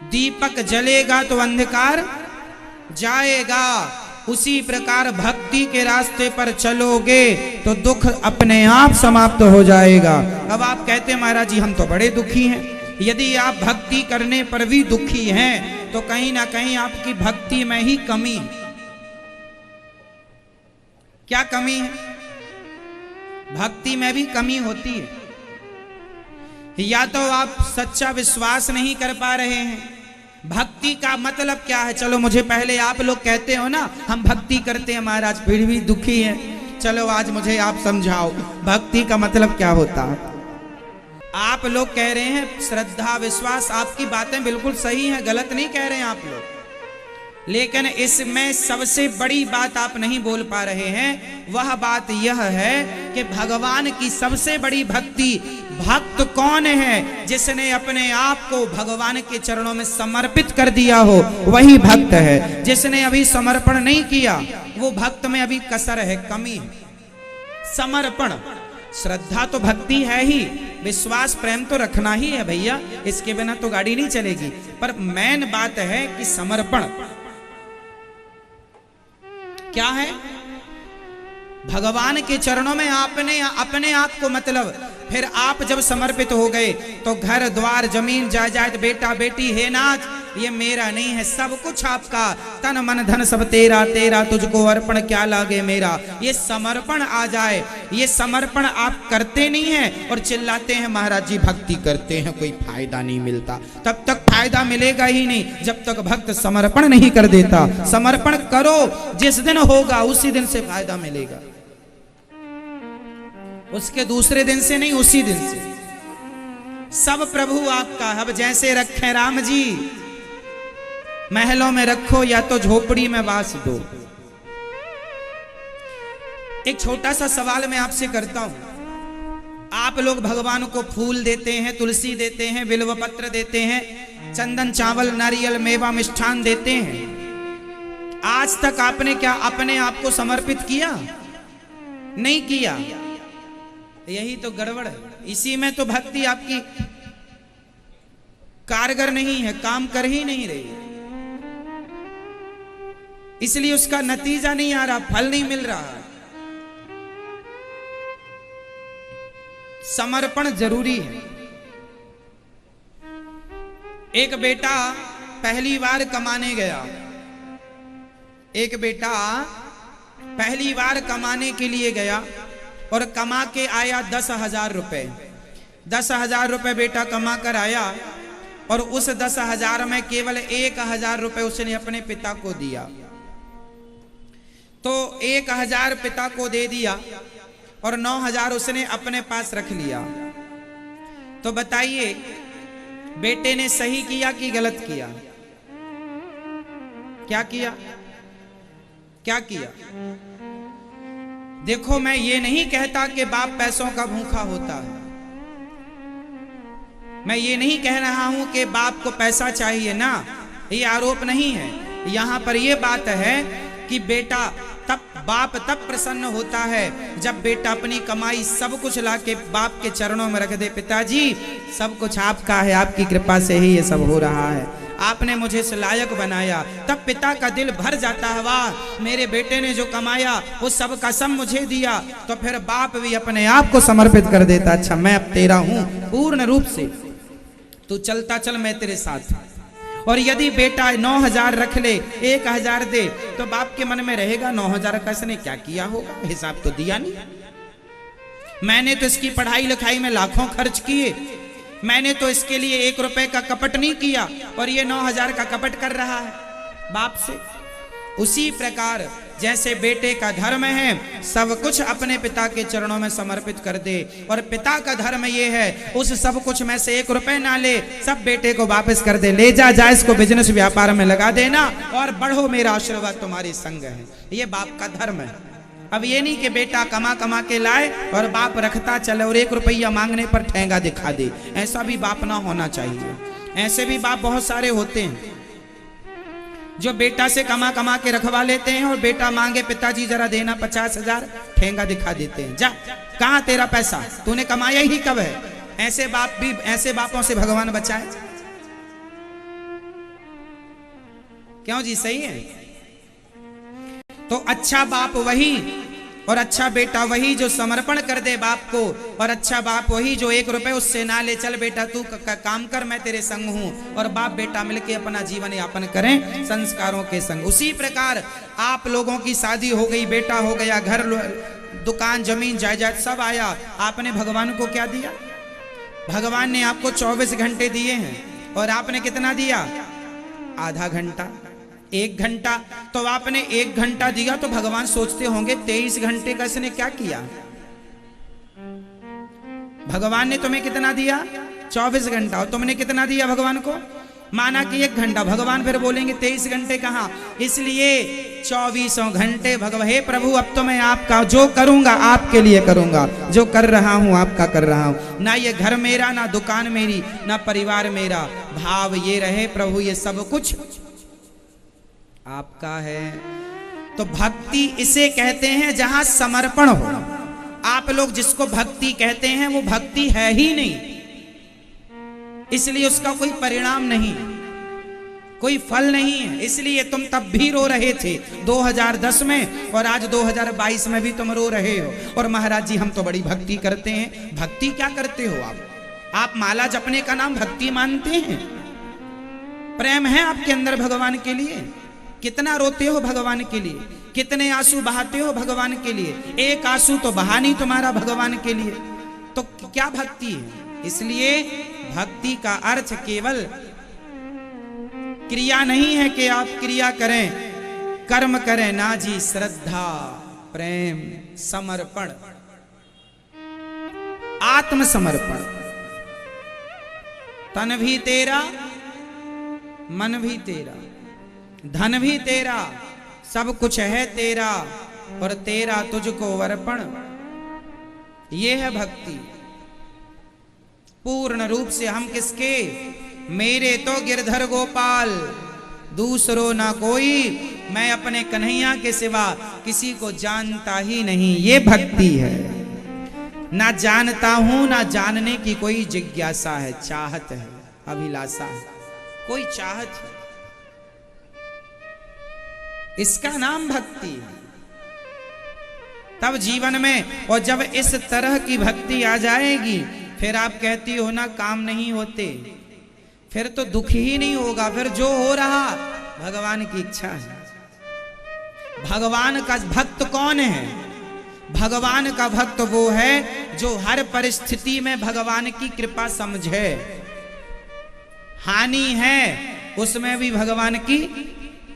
दीपक जलेगा तो अंधकार जाएगा, उसी प्रकार भक्ति के रास्ते पर चलोगे तो दुख अपने आप समाप्त हो जाएगा। अब आप कहते हैं महाराज जी हम तो बड़े दुखी हैं। यदि आप भक्ति करने पर भी दुखी हैं तो कहीं ना कहीं आपकी भक्ति में ही कमी है। क्या कमी है? भक्ति में भी कमी होती है। या तो आप सच्चा विश्वास नहीं कर पा रहे हैं। भक्ति का मतलब क्या है? चलो मुझे पहले आप लोग कहते हो ना हम भक्ति करते हैं महाराज फिर भी दुखी हैं, चलो आज मुझे आप समझाओ भक्ति का मतलब क्या होता है। आप लोग कह रहे हैं श्रद्धा विश्वास, आपकी बातें बिल्कुल सही हैं, गलत नहीं कह रहे हैं आप लोग, लेकिन इसमें सबसे बड़ी बात आप नहीं बोल पा रहे हैं। वह बात यह है कि भगवान की सबसे बड़ी भक्ति, भक्त कौन है? जिसने अपने आप को भगवान के चरणों में समर्पित कर दिया हो वही भक्त है। जिसने अभी समर्पण नहीं किया वो भक्त में अभी कसर है, कमी है। समर्पण, श्रद्धा तो भक्ति है ही, विश्वास प्रेम तो रखना ही है भैया, इसके बिना तो गाड़ी नहीं चलेगी। पर मेन बात है कि समर्पण क्या है? भगवान के चरणों में आपने अपने आप को, मतलब फिर आप जब समर्पित हो गए तो घर द्वार जमीन जायदाद बेटा बेटी है नाच ये मेरा नहीं है, सब कुछ आपका, तन मन धन सब तेरा, तेरा तुझको अर्पण क्या लागे मेरा। ये समर्पण आ जाए, ये समर्पण आप करते नहीं हैं और चिल्लाते हैं महाराज जी भक्ति करते हैं कोई फायदा नहीं मिलता। तब तक फायदा मिलेगा ही नहीं जब तक भक्त समर्पण नहीं कर देता। समर्पण करो, जिस दिन होगा उसी दिन से फायदा मिलेगा, उसके दूसरे दिन से नहीं, उसी दिन से। सब प्रभु आपका। अब जैसे रखे राम जी, महलों में रखो या तो झोपड़ी में वास दो। एक छोटा सा सवाल मैं आपसे करता हूं। आप लोग भगवान को फूल देते हैं, तुलसी देते हैं, बिल्व पत्र देते हैं, चंदन चावल नारियल मेवा मिष्ठान देते हैं। आज तक आपने क्या अपने आप को समर्पित किया? नहीं किया। यही तो गड़बड़ है, इसी में तो भक्ति आपकी कारगर नहीं है, काम कर ही नहीं रही है, इसलिए उसका नतीजा नहीं आ रहा, फल नहीं मिल रहा। समर्पण जरूरी है। एक बेटा पहली बार कमाने गया, एक बेटा पहली बार कमाने के लिए गया और कमा के आया 10,000 रुपए। 10,000 रुपए बेटा कमा कर आया और उस 10,000 में केवल 1,000 रुपए उसने अपने पिता को दिया। तो 1,000 पिता को दे दिया और 9,000 उसने अपने पास रख लिया। तो बताइए बेटे ने सही किया कि गलत किया? क्या किया? क्या किया? देखो मैं ये नहीं कहता कि बाप पैसों का भूखा होता है, मैं ये नहीं कह रहा हूं कि बाप को पैसा चाहिए ना, ये आरोप नहीं है। यहां पर ये बात है कि बेटा बाप तब प्रसन्न होता है जब बेटा अपनी कमाई सब कुछ लाके बाप के चरणों में रख दे। पिताजी सब कुछ आपका है, आपकी कृपा से ही ये सब हो रहा है, आपने मुझे इस लायक बनाया। तब पिता का दिल भर जाता है, वाह मेरे बेटे ने जो कमाया वो सब का सब मुझे दिया। तो फिर बाप भी अपने आप को समर्पित कर देता, अच्छा मैं अब तेरा हूं पूर्ण रूप से, तू चलता चल मैं तेरे साथ। और यदि बेटा 9,000 रख ले 1,000 दे तो बाप के मन में रहेगा 9,000 का इसने क्या किया होगा, हिसाब तो दिया नहीं, मैंने तो इसकी पढ़ाई लिखाई में लाखों खर्च किए, मैंने तो इसके लिए 1 रुपए का कपट नहीं किया और ये 9,000 का कपट कर रहा है बाप से। उसी प्रकार जैसे बेटे का धर्म है सब कुछ अपने पिता के चरणों में समर्पित कर दे, और पिता का धर्म ये है उस सब कुछ में से 1 रुपए ना ले, सब बेटे को वापस कर दे, ले जा इसको बिजनेस व्यापार में लगा देना और बढ़ो, मेरा आशीर्वाद तुम्हारे संग है। ये बाप का धर्म है। अब ये नहीं कि बेटा कमा कमा के लाए और बाप रखता चले और 1 रुपया मांगने पर ठेंगा दिखा दे, ऐसा भी बाप ना होना चाहिए। ऐसे भी बाप बहुत सारे होते हैं जो बेटा से कमा कमा के रखवा लेते हैं और बेटा मांगे पिताजी जरा देना 50,000, ठेंगा दिखा देते हैं, जा कहां तेरा पैसा, तूने कमाया ही कब है। ऐसे बाप भी, ऐसे बापों से भगवान बचाए। क्यों जी, सही है? तो अच्छा बाप वही और अच्छा बेटा वही जो समर्पण कर दे बाप को, और अच्छा बाप वही जो 1 रुपए उससे ना ले, चल बेटा तू काम कर, मैं तेरे संग हूं, और बाप बेटा मिलके अपना जीवन यापन करें संस्कारों के संग। उसी प्रकार आप लोगों की शादी हो गई, बेटा हो गया, घर दुकान जमीन जायदाद सब आया, आपने भगवान को क्या दिया? भगवान ने आपको 24 घंटे दिए हैं और आपने कितना दिया? आधा घंटा, 1 घंटा। तो आपने 1 घंटा दिया तो भगवान सोचते होंगे 23 घंटे का इसने क्या किया? भगवान ने तुम्हें कितना दिया? 24 घंटा। और तुमने कितना दिया भगवान को? माना कि 1 घंटा। भगवान फिर बोलेंगे 23 घंटे कहां? इसलिए 24 घंटे भगवान, हे प्रभु अब तो मैं आपका जो करूंगा आपके लिए करूंगा, जो कर रहा हूं आपका कर रहा हूं, ना ये घर मेरा, ना दुकान मेरी, ना परिवार मेरा, भाव ये रहे प्रभु ये सब कुछ आपका है। तो भक्ति इसे कहते हैं जहां समर्पण हो। आप लोग जिसको भक्ति कहते हैं वो भक्ति है ही नहीं, इसलिए उसका कोई परिणाम नहीं, कोई फल नहीं है। इसलिए तुम तब भी रो रहे थे 2010 में और आज 2022 में भी तुम रो रहे हो। और महाराज जी हम तो बड़ी भक्ति करते हैं। भक्ति क्या करते हो आप माला जपने का नाम भक्ति मानते हैं? प्रेम है आपके अंदर भगवान के लिए? कितना रोते हो भगवान के लिए? कितने आंसू बहाते हो भगवान के लिए? एक आंसू तो बहा नहीं तुम्हारा भगवान के लिए, तो क्या भक्ति है? इसलिए भक्ति का अर्थ केवल क्रिया नहीं है कि आप क्रिया करें, कर्म करें, ना जी, श्रद्धा, प्रेम, समर्पण, आत्मसमर्पण। तन भी तेरा, मन भी तेरा, धन भी तेरा, सब कुछ है तेरा और तेरा तुझको अर्पण। ये है भक्ति। पूर्ण रूप से हम किसके? मेरे तो गिरधर गोपाल, दूसरो ना कोई, मैं अपने कन्हैया के सिवा किसी को जानता ही नहीं। ये भक्ति है। ना जानता हूं, ना जानने की कोई जिज्ञासा है, चाहत है, अभिलाषा है, कोई चाहत है, इसका नाम भक्ति है। तब जीवन में, और जब इस तरह की भक्ति आ जाएगी फिर आप कहती हो ना काम नहीं होते, फिर तो दुख ही नहीं होगा। फिर जो हो रहा भगवान की इच्छा है। भगवान का भक्त कौन है? भगवान का भक्त वो है जो हर परिस्थिति में भगवान की कृपा समझे। हानि है उसमें भी भगवान की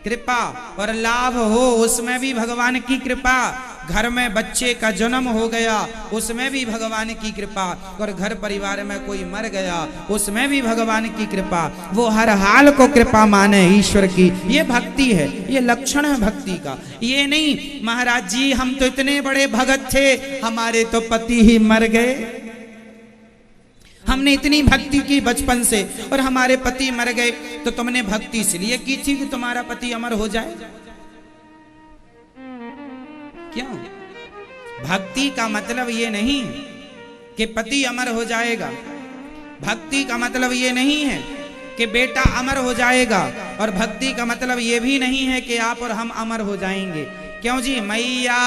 कृपा, और लाभ हो उसमें भी भगवान की कृपा। घर में बच्चे का जन्म हो गया उसमें भी भगवान की कृपा, और घर परिवार में कोई मर गया उसमें भी भगवान की कृपा। वो हर हाल को कृपा माने ईश्वर की। ये भक्ति है, ये लक्षण है भक्ति का। ये नहीं महाराज जी हम तो इतने बड़े भगत थे, हमारे तो पति ही मर गए, हमने इतनी भक्ति की बचपन से और हमारे पति मर गए। तो तुमने भक्ति इसलिए की थी कि तुम्हारा पति अमर हो जाए? क्यों? भक्ति का मतलब ये नहीं कि पति अमर हो जाएगा। भक्ति का मतलब ये नहीं है कि बेटा अमर हो जाएगा, और भक्ति का मतलब ये भी नहीं है कि आप और हम अमर हो जाएंगे। क्यों जी? मैया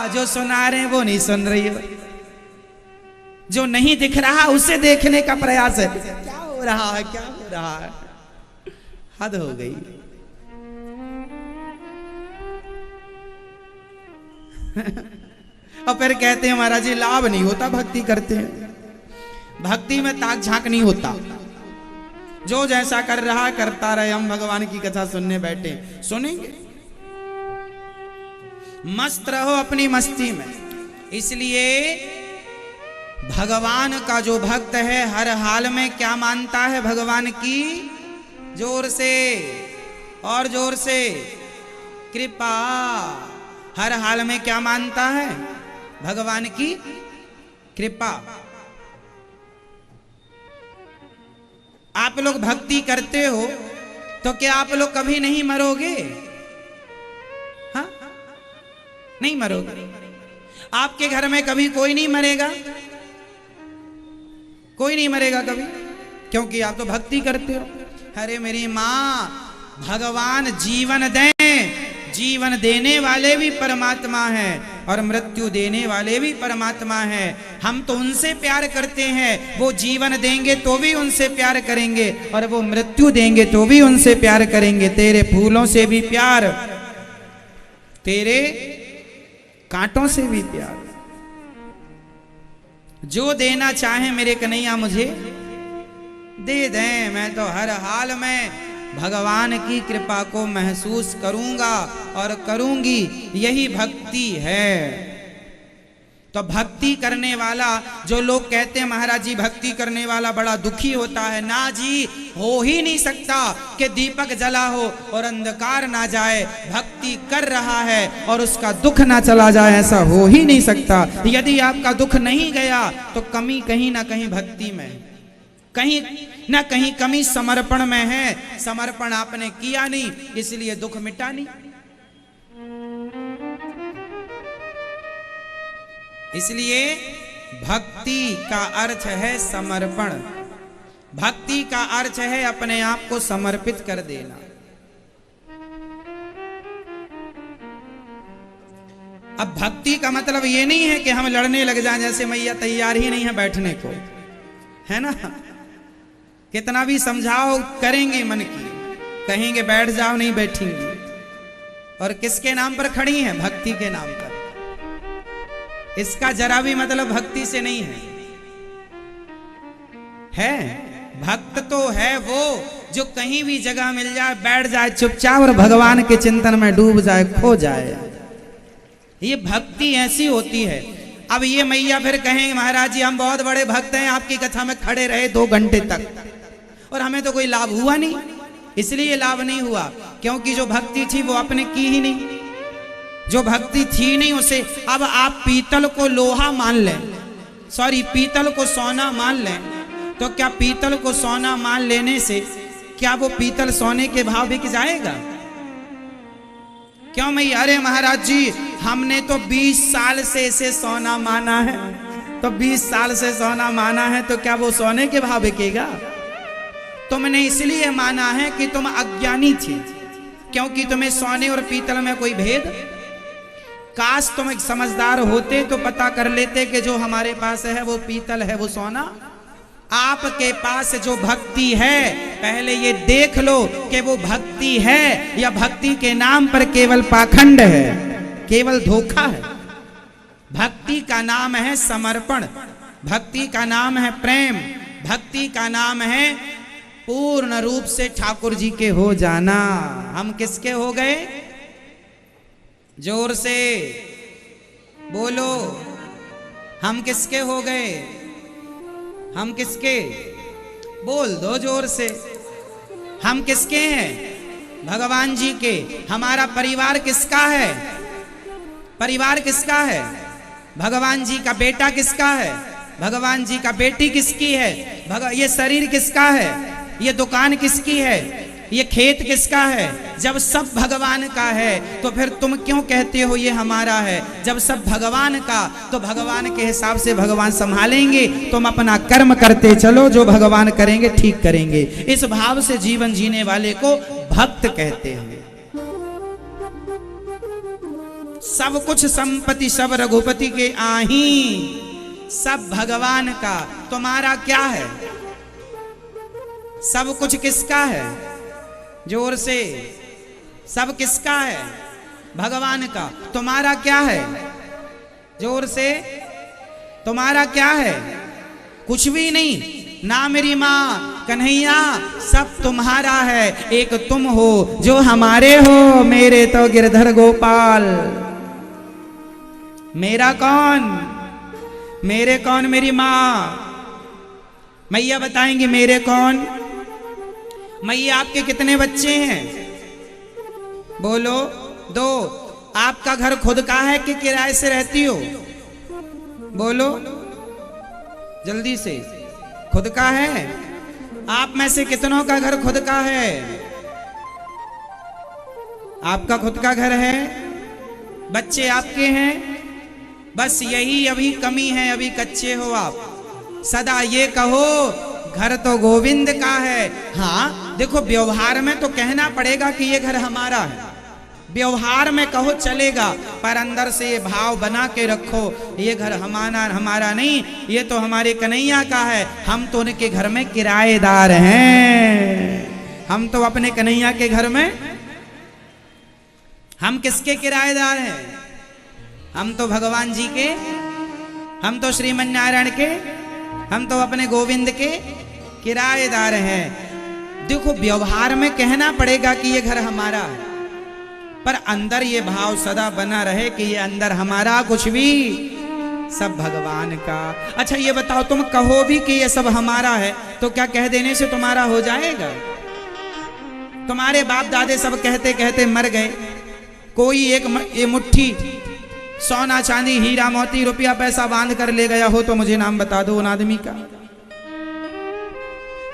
जो सुना रहे हैं वो नहीं सुन रही है, जो नहीं दिख रहा उसे देखने का प्रयास है। क्या हो रहा है, क्या हो रहा है? हद हो गई। और फिर कहते हैं महाराज जी लाभ नहीं होता भक्ति करते हैं। भक्ति में ताक झांक नहीं होता, जो जैसा कर रहा करता रहे। हम भगवान की कथा सुनने बैठे, सुनेंगे, मस्त रहो अपनी मस्ती में। इसलिए भगवान का जो भक्त है हर हाल में क्या मानता है? भगवान की, जोर से और जोर से, कृपा। हर हाल में क्या मानता है? भगवान की कृपा। आप लोग भक्ति करते हो तो क्या आप लोग कभी नहीं मरोगे? हाँ, नहीं मरोगे। आपके घर में कभी कोई नहीं मरेगा, कोई नहीं मरेगा कभी, क्योंकि आप तो भक्ति करते हो। अरे मेरी माँ भगवान जीवन दें, जीवन देने वाले भी परमात्मा हैं और मृत्यु देने वाले भी परमात्मा हैं। हम तो उनसे प्यार करते हैं, वो जीवन देंगे तो भी उनसे प्यार करेंगे और वो मृत्यु देंगे तो भी उनसे प्यार करेंगे। तेरे फूलों से भी प्यार, तेरे कांटों से भी प्यार। जो देना चाहे मेरे कन्हैया मुझे दे दें, मैं तो हर हाल में भगवान की कृपा को महसूस करूंगा और करूंगी, यही भक्ति है। तो भक्ति करने वाला, जो लोग कहते हैं महाराज जी भक्ति करने वाला बड़ा दुखी होता है, ना जी, हो ही नहीं सकता कि दीपक जला हो और अंधकार ना जाए। भक्ति कर रहा है और उसका दुख ना चला जाए, ऐसा हो ही नहीं सकता। यदि आपका दुख नहीं गया तो कमी कहीं ना कहीं भक्ति में, कहीं ना कहीं कमी समर्पण में है। समर्पण आपने किया नहीं, इसलिए दुख मिटा नहीं। इसलिए भक्ति का अर्थ है समर्पण। भक्ति का अर्थ है अपने आप को समर्पित कर देना। अब भक्ति का मतलब ये नहीं है कि हम लड़ने लग जाएं, जैसे मैया तैयार ही नहीं है बैठने को, है ना। कितना भी समझाओ करेंगे मन की, कहेंगे बैठ जाओ, नहीं बैठेंगी। और किसके नाम पर खड़ी हैं? भक्ति के नाम पर। इसका जरा भी मतलब भक्ति से नहीं है। भक्त तो है वो जो कहीं भी जगह मिल जाए बैठ जाए चुपचाप और भगवान के चिंतन में डूब जाए, खो जाए। ये भक्ति ऐसी होती है। अब ये मैया फिर कहेंगे महाराज जी हम बहुत बड़े भक्त हैं, आपकी कथा में खड़े रहे 2 घंटे तक और हमें तो कोई लाभ हुआ नहीं। इसलिए लाभ नहीं हुआ क्योंकि जो भक्ति थी वो आपने की ही नहीं। जो भक्ति थी नहीं उसे, अब आप पीतल को लोहा मान लें, सॉरी पीतल को सोना मान लें, तो क्या पीतल को सोना मान लेने से क्या वो पीतल सोने के भाव बिक जाएगा? क्यों मैया? अरे महाराज जी हमने तो 20 साल से इसे सोना माना है, तो 20 साल से सोना माना है तो क्या वो सोने के भाव बिकेगा? तुमने इसलिए माना है कि तुम अज्ञानी थी, क्योंकि तुम्हें सोने और पीतल में कोई भेद। काश तुम एक समझदार होते तो पता कर लेते कि जो हमारे पास है वो पीतल है, वो सोना। आपके पास जो भक्ति है पहले ये देख लो कि वो भक्ति है या भक्ति के नाम पर केवल पाखंड है, केवल धोखा है। भक्ति का नाम है समर्पण, भक्ति का नाम है प्रेम, भक्ति का नाम है पूर्ण रूप से ठाकुर जी के हो जाना। हम किसके हो गए? जोर से बोलो, हम किसके हो गए? हम किसके? बोल दो जोर से। हम किसके हैं? भगवान जी के। हमारा परिवार किसका है? परिवार किसका है? भगवान जी का बेटा किसका है? भगवान जी का बेटी किसकी है? ये शरीर किसका है? ये दुकान किसकी है? ये खेत किसका है? जब सब भगवान का है तो फिर तुम क्यों कहते हो ये हमारा है? जब सब भगवान का, तो भगवान के हिसाब से भगवान संभालेंगे। तुम अपना कर्म करते चलो, जो भगवान करेंगे ठीक करेंगे। इस भाव से जीवन जीने वाले को भक्त कहते हैं। सब कुछ संपत्ति सब रघुपति के आही, सब भगवान का। तुम्हारा क्या है? सब कुछ किसका है? जोर से। सब किसका है? भगवान का। तुम्हारा क्या है? जोर से। तुम्हारा क्या है? कुछ भी नहीं ना मेरी माँ कन्हैया, सब तुम्हारा है। एक तुम हो जो हमारे हो, मेरे तो गिरधर गोपाल। मेरा कौन? मेरे कौन? मेरी माँ। मैया बताएंगी मेरे कौन। मैया आपके कितने बच्चे हैं? बोलो। 2। आपका घर खुद का है कि किराए से रहती हो? बोलो जल्दी से। खुद का है? आप में से कितनों का घर खुद का है? आपका खुद का घर है? बच्चे आपके हैं? बस यही अभी कमी है, अभी कच्चे हो आप। सदा ये कहो घर तो गोविंद का है। हाँ देखो, व्यवहार में तो कहना पड़ेगा कि ये घर हमारा है, व्यवहार में कहो चलेगा, पर अंदर से ये भाव बना के रखो, ये घर हमारा नहीं, ये तो हमारे कन्हैया का है, हम तो उनके घर में किराएदार हैं। हम तो अपने कन्हैया के घर में, हम किसके किराएदार हैं? हम तो भगवान जी के, हम तो श्रीमन नारायण के, हम तो अपने गोविंद के किराएदार हैं। देखो, व्यवहार में कहना पड़ेगा कि ये घर हमारा है, पर अंदर ये भाव सदा बना रहे कि ये अंदर हमारा कुछ भी, सब भगवान का। अच्छा ये बताओ, तुम कहो भी कि ये सब हमारा है, तो क्या कह देने से तुम्हारा हो जाएगा? तुम्हारे बाप दादे सब कहते कहते मर गए, कोई एक ये मुट्ठी सोना चांदी हीरा मोती रुपया पैसा बांध कर ले गया हो, तो मुझे नाम बता दो उन आदमी का।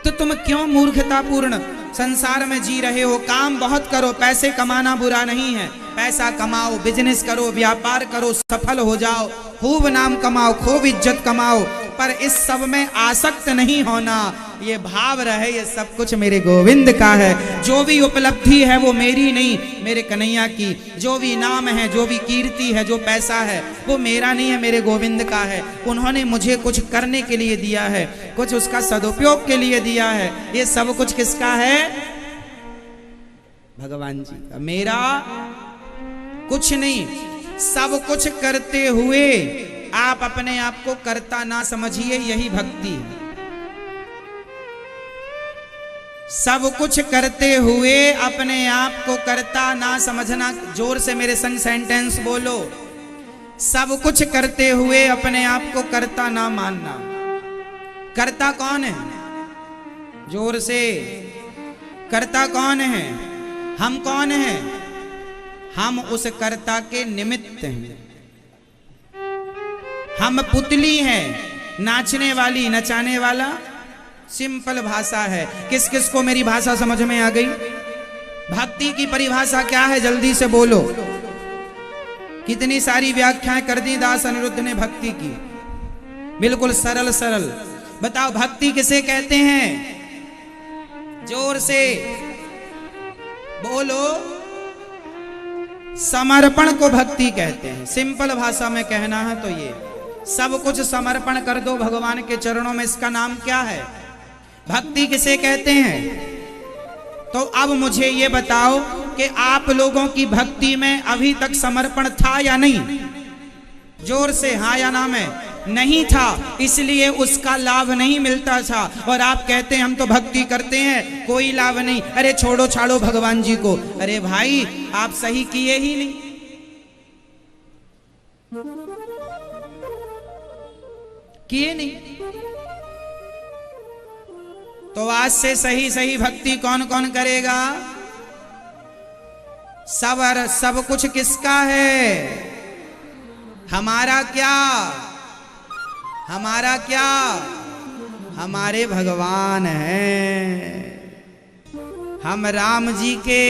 तो तुम क्यों मूर्खतापूर्ण संसार में जी रहे हो? काम बहुत करो, पैसे कमाना बुरा नहीं है, पैसा कमाओ, बिजनेस करो, व्यापार करो, सफल हो जाओ, खूब नाम कमाओ, खूब इज्जत कमाओ, पर इस सब में आसक्त नहीं होना। ये भाव रहे ये सब कुछ मेरे गोविंद का है, जो भी उपलब्धि है वो मेरी नहीं, मेरे कन्हैया की। जो भी नाम है, जो भी कीर्ति है, जो पैसा है, वो मेरा नहीं है, मेरे गोविंद का है। उन्होंने मुझे कुछ करने के लिए दिया है, कुछ उसका सदुपयोग के लिए दिया है। ये सब कुछ किसका है? भगवान जी का। मेरा कुछ नहीं। सब कुछ करते हुए आप अपने आप को कर्ता ना समझिए, यही भक्ति है। सब कुछ करते हुए अपने आप को कर्ता ना समझना। जोर से मेरे संग सेंटेंस बोलो। सब कुछ करते हुए अपने आप को कर्ता ना मानना। कर्ता कौन है? जोर से। कर्ता कौन है? हम कौन हैं? हम उस कर्ता के निमित्त हैं। हम पुतली हैं, नाचने वाली, नचाने वाला। सिंपल भाषा है। किस किस को मेरी भाषा समझ में आ गई? भक्ति की परिभाषा क्या है? जल्दी से बोलो। कितनी सारी व्याख्याएं कर दी दास अनिरुद्ध ने भक्ति की, बिल्कुल सरल सरल। बताओ भक्ति किसे कहते हैं? जोर से बोलो। समर्पण को भक्ति कहते हैं। सिंपल भाषा में कहना है तो ये, सब कुछ समर्पण कर दो भगवान के चरणों में, इसका नाम क्या है? भक्ति किसे कहते हैं? तो अब मुझे ये बताओ कि आप लोगों की भक्ति में अभी तक समर्पण था या नहीं? जोर से हाँ या ना में। नहीं था, इसलिए उसका लाभ नहीं मिलता था। और आप कहते हैं हम तो भक्ति करते हैं, कोई लाभ नहीं। अरे छोड़ो छाड़ो भगवान जी को। अरे भाई, आप सही किए ही नहीं। किए नहीं तो आज से सही सही भक्ति कौन कौन करेगा? सब कुछ किसका है? हमारा क्या? हमारा क्या? हमारे भगवान हैं। हम राम जी के